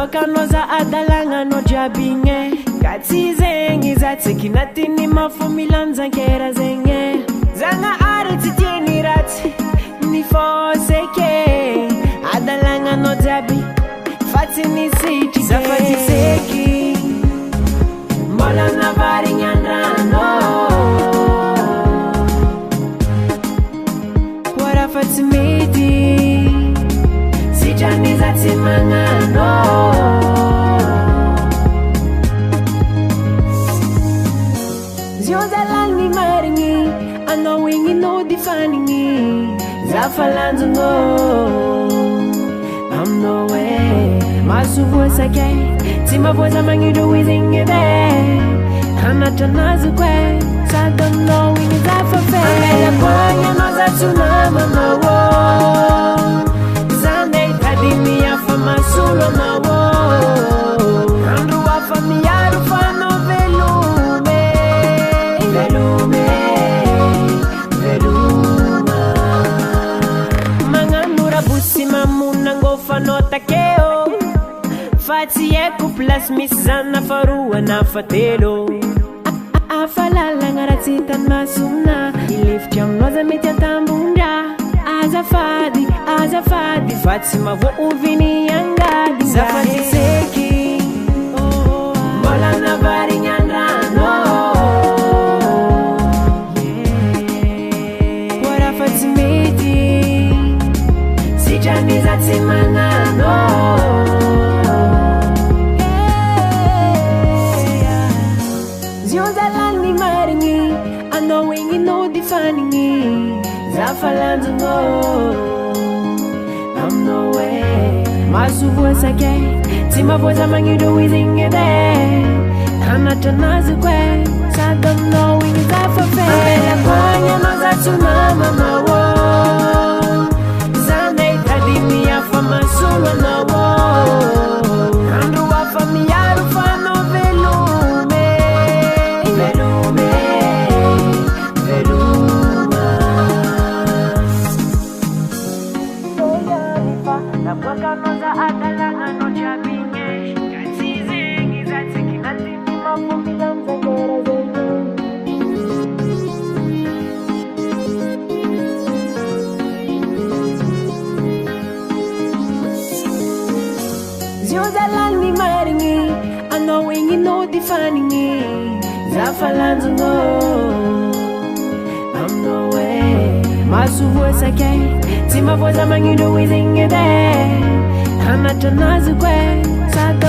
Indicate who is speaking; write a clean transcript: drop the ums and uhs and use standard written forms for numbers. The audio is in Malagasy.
Speaker 1: Naboakanoza adalagna no jiaby ka tsy zegny za tseky natiny mafomilanjankera zegny Zagnahary tsy tieny ratsy nifoseke adalagna no jiaby fa tsy nisitry zafaty seky mbola navarigny andrano Wara fa tsy mety sitrany za tsy magnano Zio zalagny marigny anao igny no difanigny Zafa lanjano aminao maso voasakay tsy mavoaza magnindro izy igny ede hanatra anazoko sady aminao igny zafa fe Amelakoagny anao za tsy namanao za nde hitady afa masolo anao andro afa miaro fa anao velume Magnano rabosy mamonango fanao takeo fa tsy haiko plasy misy zana faroa na fatelo Afa lalagna raha tsy hitany masona ilefitry aminao za mety atambondra azafady fa tsy mavooviny angady Zafaty seky mbola navarigny andrano Wara fa tsy mety sitrany za tsy magnano Zio zalagny marigny anao igny no difanigny Zafa lanjano aminao maso voasakay tsy mavoaza magnindro izy igny ede hanatra anazoko sady aminao igny zafa fe Amelakoagny anao za tsy namanao za nde hitady afa masolo anao andro afa miaro fa anao velume Naboakanoza adalagna no jiaby ka tsy zegny za tseky natiny mafomilanjankera Zio zalagny marigny anao igny no difanigny Zafa lanjano aminao maso voasakay tsy mavoaza magnindro izy igny ede hanatra anazoko sady